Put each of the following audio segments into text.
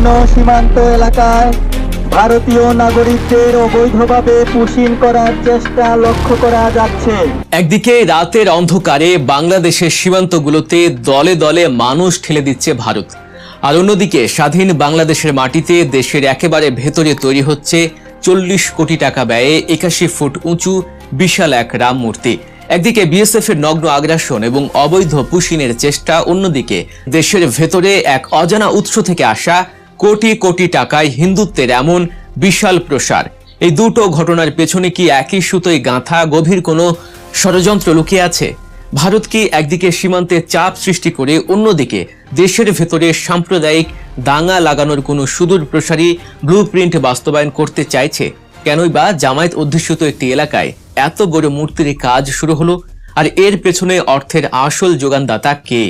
বিভিন্ন সীমান্ত এলাকায় ভারতীয় নাগরিকদের অবৈধভাবে পুশিং করার চেষ্টা লক্ষ্য করা যাচ্ছে। একদিকে রাতের অন্ধকারে বাংলাদেশের সীমান্তগুলোতে দলে দলে মানুষ ঠেলে দিচ্ছে ভারত, আর অন্যদিকে স্বাধীন বাংলাদেশের মাটিতে দেশের একেবারে ভেতরে তৈরি হচ্ছে 40 কোটি টাকা ব্যয়ে 81 ফুট উঁচু বিশাল এক রাম মূর্তি। একদিকে বিএসএফ এর নগ্ন আগ্রাসন এবং অবৈধ পুশিনের চেষ্টা, অন্যদিকে দেশের ভেতরে এক অজানা উৎস থেকে আসা কোটি কোটি টাকায় হিন্দুত্বের এমন বিশাল প্রসার। এই দুটো ঘটনার পেছনে কি একই সুতোয় গাঁথা গভীর কোনো ষড়যন্ত্র লুকিয়ে আছে? ভারত কি একদিকে সীমান্তে চাপ সৃষ্টি করে অন্যদিকে দেশের ভেতরে সাম্প্রদায়িক দাঙ্গা লাগানোর কোনো সুদূর প্রসারী ব্লুপ্রিন্ট বাস্তবায়ন করতে চাইছে? কেনই বা জামায়াত অধ্যুষিত একটি এলাকায় এত বড় মূর্তির কাজ শুরু হলো? আর এর পেছনে অর্থের আসল যোগানদাতা কে?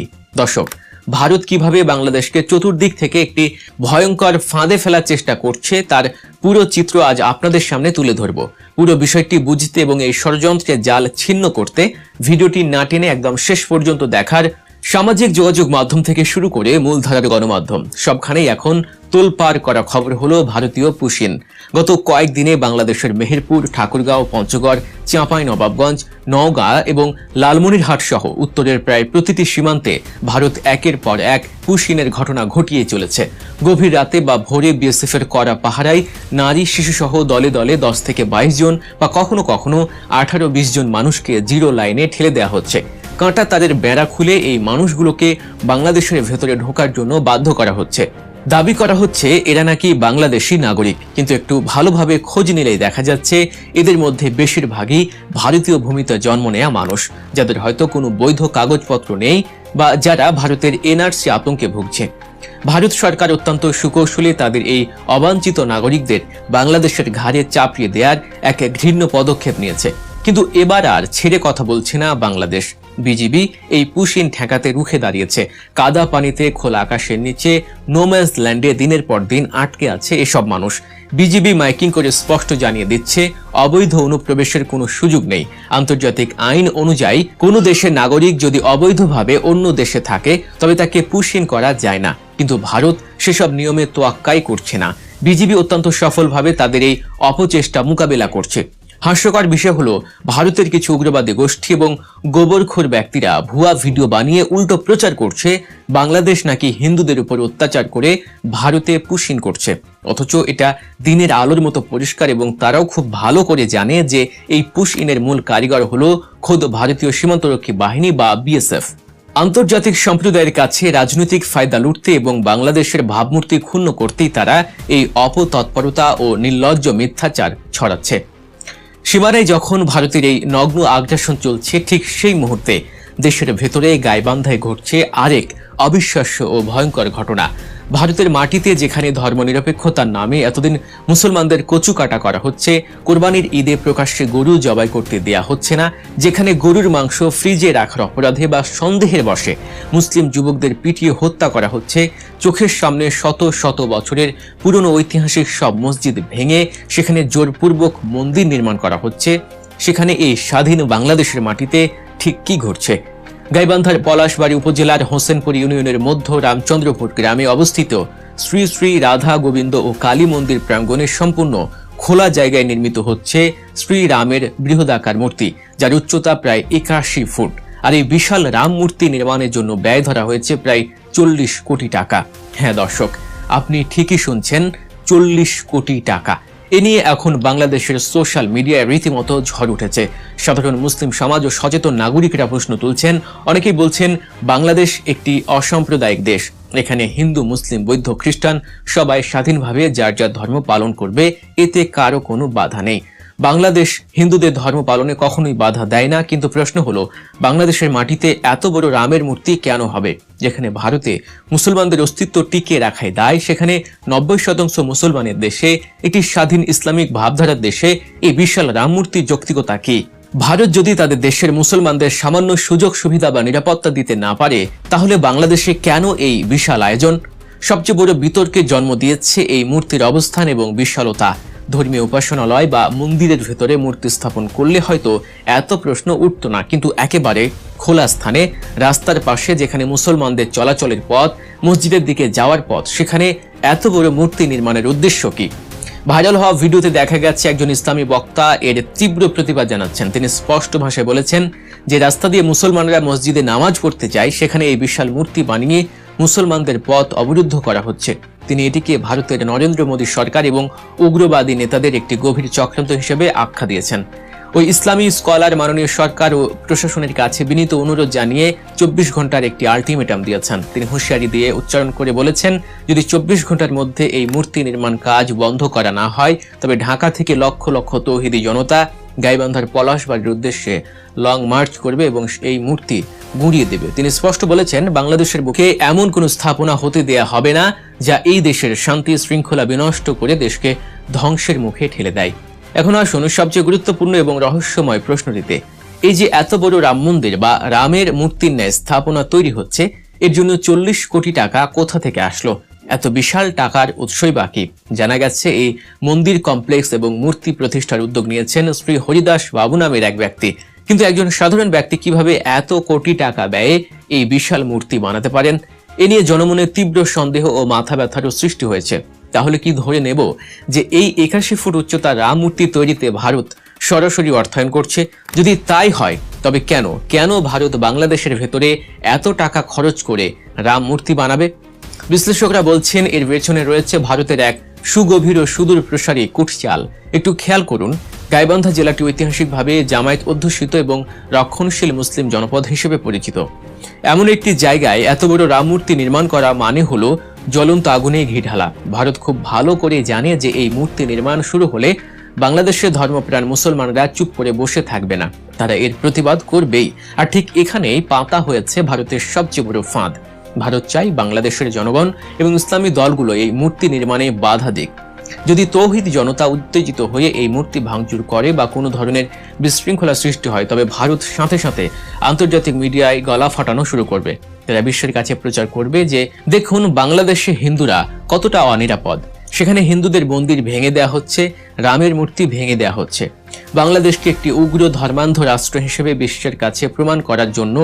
দর্শক, ভারত কিভাবে বাংলাদেশকে চতুর্দিক থেকে একটি ভয়ঙ্কর ফাঁদে ফেলার চেষ্টা করছে তার পুরো চিত্র আজ আপনাদের সামনে তুলে ধরব। পুরো বিষয়টি বুঝতে এবং এই ষড়যন্ত্রের জাল ছিন্ন করতে ভিডিওটি না টেনে একদম শেষ পর্যন্ত দেখার সামাজিক যোগাযোগ মাধ্যম থেকে শুরু করে মূলধারার গণমাধ্যম সবখানেই এখন তোলপাড় করা খবর হলো ভারতীয় পুশিন। গত কয়েকদিনে বাংলাদেশের মেহেরপুর, ঠাকুরগাঁও, পঞ্চগড়, চাঁপাইনবাবগঞ্জ, নওগাঁ এবং লালমনিরহাট সহ উত্তরের প্রায় প্রতিটি সীমান্তে ভারত একের পর এক পুশিনের ঘটনা ঘটিয়ে চলেছে। গভীর রাতে বা ভোরে বিএসএফের কড়া পাহারায় নারী শিশুসহ দলে দলে 10 থেকে 22 জন বা কখনো কখনো 18-20 জন মানুষকে জিরো লাইনে ঠেলে দেওয়া হচ্ছে। কাঁটা তাদের বেড়া খুলে এই মানুষগুলোকে বাংলাদেশের ভেতরে ঢোকার জন্য বাধ্য করা হচ্ছে। দাবি করা হচ্ছে এরা নাকি বাংলাদেশি নাগরিক, কিন্তু একটু ভালোভাবে খোঁজ নিলেই দেখা যাচ্ছে এদের মধ্যে বেশিরভাগই ভারতীয় ভূমিতে জন্ম নেয়া মানুষ, যাদের হয়তো কোনো বৈধ কাগজপত্র নেই বা যারা ভারতের এনআরসি আতঙ্কে ভুগছে। ভারত সরকার অত্যন্ত সুকৌশলে তাদের এই অবাঞ্ছিত নাগরিকদের বাংলাদেশের ঘাড়ে চাপিয়ে দেওয়ার এক ঘৃণ্য পদক্ষেপ নিয়েছে। কিন্তু এবার আর ছেড়ে কথা বলছে না বাংলাদেশ। বিজিবি এই পুশিন ঠেকাতে রুখে দাঁড়িয়েছে। কাদা পানিতে খোলা আকাশের নিচে নোম্যান্স ল্যান্ডে দিনের পর দিন আটকে আছে এসব মানুষ। বিজিবি মাইকিং করে স্পষ্ট জানিয়ে দিচ্ছে অবৈধ অনুপ্রবেশের কোনো সুযোগ নেই। আন্তর্জাতিক আইন অনুযায়ী কোনো দেশের নাগরিক যদি অবৈধভাবে অন্য দেশে থাকে তবে তাকে পুশিন করা যায় না, কিন্তু ভারত সেসব নিয়মে তোয়াক্কাই করছে না। বিজিবি অত্যন্ত সফলভাবে তাদের এই অপচেষ্টা মোকাবেলা করছে। হাস্যকর বিষয় হলো ভারতের কিছু উগ্রবাদী গোষ্ঠী এবং গোবরখোর ব্যক্তিরা ভুয়া ভিডিও বানিয়ে উল্টো প্রচার করছে বাংলাদেশ নাকি হিন্দুদের উপর অত্যাচার করে ভারতে পুশিন করছে, অথচ এটা দিনের আলোর মতো পরিষ্কার এবং তারাও খুব ভালো করে জানে যে এই পুশিনের মূল কারিগর হলো খোদ ভারতীয় সীমান্তরক্ষী বাহিনী বা বিএসএফ। আন্তর্জাতিক সম্প্রদায়ের কাছে রাজনৈতিক ফায়দা লুটতে এবং বাংলাদেশের ভাবমূর্তি ক্ষুণ্ণ করতেই তারা এই অপতৎপরতা ও নির্লজ্জ মিথ্যাচার ছড়াচ্ছে। সীমানায় যখন ভারতের এই নগ্ন আগ্রাসন চলছে, ঠিক সেই মুহূর্তে দেশের ভেতরে গাইবান্ধায় ঘটছে আরেক অবিশ্বাস্য ও ভয়ঙ্কর ঘটনা। ভারতের মাটিতে যেখানে ধর্মনিরপেক্ষতার নামে এতদিন মুসলমানদের কচু কাটা করা হচ্ছে, কোরবানির ঈদে প্রকাশ্যে গরু জবাই করতে দেয়া হচ্ছে না, যেখানে গরুর মাংস ফ্রিজে রাখার অপরাধে বা সন্দেহের বশে মুসলিম যুবকদের পিটিয়ে হত্যা করা হচ্ছে, চোখের সামনে শত শত বছরের পুরনো ঐতিহাসিক সব মসজিদ ভেঙে সেখানে জোরপূর্বক মন্দির নির্মাণ করা হচ্ছে, সেখানে এই স্বাধীন বাংলাদেশের মাটিতে ঠিক কি ঘটছে? গাইবান্ধার পলাশবাড়ী উপজেলার হোসেনপুর ইউনিয়নের মধ্য রামচন্দ্রপুর গ্রামে অবস্থিত শ্রী শ্রী রাধা গোবিন্দ ও কালী মন্দির প্রাঙ্গণে সম্পূর্ণ খোলা জায়গায় নির্মিত হচ্ছে শ্রী রামের বৃহদাকার মূর্তি, যার উচ্চতা প্রায় 81 ফুট। আর এই বিশাল রাম মূর্তি নির্মাণের জন্য ব্যয় ধরা হয়েছে প্রায় 40 কোটি টাকা। হ্যাঁ দর্শক, আপনি ঠিকই শুনছেন, 40 কোটি টাকা। এ নিয়ে এখন বাংলাদেশের সোশ্যাল মিডিয়ায় রীতিমতো ঝড় উঠেছে। সাধারণ মুসলিম সমাজ ও সচেতন নাগরিকরা প্রশ্ন তুলছেন। অনেকেই বলছেন বাংলাদেশ একটি অসাম্প্রদায়িক দেশ, এখানে হিন্দু, মুসলিম, বৌদ্ধ, খ্রিস্টান সবাই স্বাধীনভাবে যার যার ধর্ম পালন করবে, এতে কারো কোনো বাধা নেই। বাংলাদেশ হিন্দুদের ধর্ম পালনে কখনোই বাধা দেয় না, কিন্তু প্রশ্ন হলো বাংলাদেশের মাটিতে এত বড় রামের মূর্তি কেন হবে? যেখানে ভারতে মুসলমানদের অস্তিত্ব টিকিয়ে রাখাই দায়, সেখানে 90% মুসলমানের দেশে, একটি স্বাধীন ইসলামিক ভাবধারার দেশে এই বিশাল রাম মূর্তির যৌক্তিকতা কি? ভারত যদি তাদের দেশের মুসলমানদের সামান্য সুযোগ সুবিধা বা নিরাপত্তা দিতে না পারে, তাহলে বাংলাদেশে কেন এই বিশাল আয়োজন? সবচেয়ে বড় বিতর্কে জন্ম দিয়েছে এই মূর্তির অবস্থান এবং বিশালতা। ধর্মীয় উপাসনালয় বা মন্দিরের ভেতরে মূর্তি স্থাপন করলে হয়তো এত প্রশ্ন উঠত না, কিন্তু একেবারে খোলা স্থানে, রাস্তার পাশে, যেখানে মুসলমানদের চলাচলের পথ, মসজিদের দিকে যাওয়ার পথ, সেখানে এত বড় মূর্তি নির্মাণের উদ্দেশ্য কি? ভাইরাল হওয়া ভিডিওতে দেখা গেছে একজন ইসলামী বক্তা এর তীব্র প্রতিবাদ জানাচ্ছেন। তিনি স্পষ্ট ভাষায় বলেছেন যে রাস্তা দিয়ে মুসলমানরা মসজিদে নামাজ পড়তে যায়, সেখানে এই বিশাল মূর্তি বানিয়ে মুসলমানদের পথ অবরুদ্ধ করা হচ্ছে। তিনি এটিকে ভারতের নরেন্দ্র মোদী সরকার এবং উগ্রবাদী নেতাদের একটি গভীর চক্রান্ত হিসেবে আখ্যা দিয়েছেন। ওই ইসলামী স্কলার মাননীয় সরকার ও প্রশাসনের কাছে বিনীত অনুরোধ জানিয়ে 24 ঘন্টার একটি আলটিমেটাম দিয়েছেন। তিনি হুঁশিয়ারি দিয়ে উচ্চারণ করে বলেছেন, যদি 24 ঘন্টার মধ্যে এই মূর্তি নির্মাণ কাজ বন্ধ করা না হয়, তবে ঢাকা থেকে লক্ষ লক্ষ তৌহিদি জনতা গাইবান্ধার পলাশবাড়ির উদ্দেশ্যে লং মার্চ করবে এবং এই মূর্তি গুঁড়িয়ে দেবে। তিনি স্পষ্ট বলেছেন, বাংলাদেশের বুকে এমন কোনো স্থাপনা হতে দেয়া হবে না যা এই দেশের শান্তি শৃঙ্খলা বিনষ্ট করে দেশকে ধ্বংসের মুখে ঠেলে দেয়। এখন আসুন সবচেয়ে গুরুত্বপূর্ণ এবং রহস্যময় প্রশ্নটিতে। এই যে এত বড় রাম মন্দির বা রামের মূর্তির ন্যায় স্থাপনা তৈরি হচ্ছে, এর জন্য 40 কোটি টাকা কোথা থেকে আসলো? এত বিশাল টাকার উৎসই বাকি। জানা গেছে এই মন্দির কমপ্লেক্স এবং মূর্তি প্রতিষ্ঠার উদ্যোগ নিয়েছেন শ্রী হরিদাস বাবু নামের এক ব্যক্তি। কিন্তু একজন সাধারণ ব্যক্তি কিভাবে এত কোটি টাকা ব্যয়ে এই বিশাল মূর্তি বানাতে পারেন? এ নিয়ে জনমনে তীব্র সন্দেহ ও মাথা ব্যথারও সৃষ্টি হয়েছে। তাহলে কি ধরে নেব যে এই 81 ফুট উচ্চতা রাম মূর্তি তৈরিতে ভারত সরাসরি অর্থায়ন করছে? যদি তাই হয় তবে কেন ভারত বাংলাদেশের ভেতরে এত টাকা খরচ করে রাম মূর্তি বানাবে? বিশ্লেষকরা বলছেন এর পেছনে রয়েছে ভারতের এক সুগভীর ও সুদূর প্রসারী কূটচাল। একটু খেয়াল করুন, গাইবান্ধা জেলাটি ঐতিহাসিকভাবে জামায়াত অধ্যুষিত এবং রক্ষণশীল মুসলিম জনপদ হিসেবে পরিচিত। এমন একটি জায়গায় এত বড় রাম মূর্তি নির্মাণ করা মানে হলো জ্বলন্ত আগুনে ঘি ঢালা। ভারত খুব ভালো করে জানে যে এই মূর্তি নির্মাণ শুরু হলে বাংলাদেশের ধর্মপ্রাণ মুসলমানরা চুপ করে বসে থাকবে না, তারা এর প্রতিবাদ করবেই। আর ঠিক এখানেই পাতা হয়েছে ভারতের সবচেয়ে বড় ফাঁদ। ভারত চাই বাংলাদেশের জনগণ এবং ইসলামী দলগুলো এই মূর্তি নির্মাণে বাধা দিক। যদি তৌহিদ জনতা উত্তেজিত হয়ে এই মূর্তি ভাঙচুর করে বা কোনো ধরনের বিশৃঙ্খলা সৃষ্টি হয়, তবে ভারত সাথে সাথে আন্তর্জাতিক মিডিয়ায় গলা ফাটানো শুরু করবে। তারা বিশ্বের কাছে প্রচার করবে যে দেখুন বাংলাদেশে হিন্দুরা কতটা অনিরাপদ, সেখানে হিন্দুদের মন্দির ভেঙে দেয়া হচ্ছে, রামের মূর্তি ভেঙে দেয়া হচ্ছে। বাংলাদেশকে একটি উগ্র ধর্মান্ধ রাষ্ট্র হিসেবে বিশ্বের কাছে প্রমাণ করার জন্য,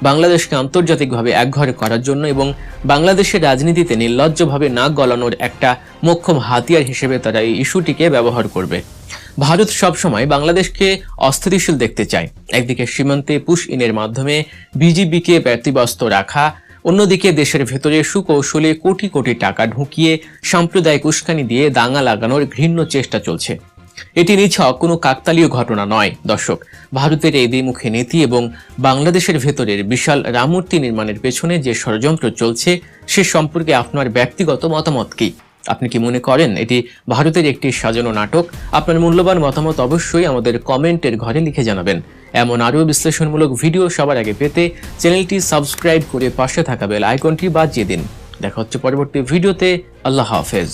বাংলাদেশকে আন্তর্জাতিকভাবে একঘরে করার জন্য এবং বাংলাদেশের রাজনীতিতে নির্লজ্জভাবে নাক গলানোর একটা মোক্ষম হাতিয়ার হিসেবে তারা এই ইস্যুটিকে ব্যবহার করবে। ভারত সবসময় বাংলাদেশকে অস্থিতিশীল দেখতে চায়। একদিকে সীমান্তে পুশ ইনের মাধ্যমে বিজিবিকে ব্যতিব্যস্ত রাখা, অন্যদিকে দেশের ভেতরে সুকৌশলে কোটি কোটি টাকা ঢুকিয়ে সাম্প্রদায়িক উস্কানি দিয়ে দাঙ্গা লাগানোর ঘৃণ্য চেষ্টা চলছে। এটি নিছক কোনো কাকতালীয় ঘটনা নয় দর্শক। ভারতের এই দ্বিমুখী নীতি এবং বাংলাদেশের ভেতরের বিশাল রামমূর্তি নির্মাণের পেছনে যে ষড়যন্ত্র চলছে সে সম্পর্কে আপনার ব্যক্তিগত মতামত কি? আপনি কি মনে করেন এটি ভারতের একটি সাজানো নাটক? আপনার মূল্যবান মতামত অবশ্যই আমাদের কমেন্টের ঘরে লিখে জানাবেন। এমন আরও বিশ্লেষণমূলক ভিডিও সবার আগে পেতে চ্যানেলটি সাবস্ক্রাইব করে পাশে থাকা বেল আইকনটি বাজিয়ে দিন। দেখা হচ্ছে পরবর্তী ভিডিওতে। আল্লাহ হাফেজ।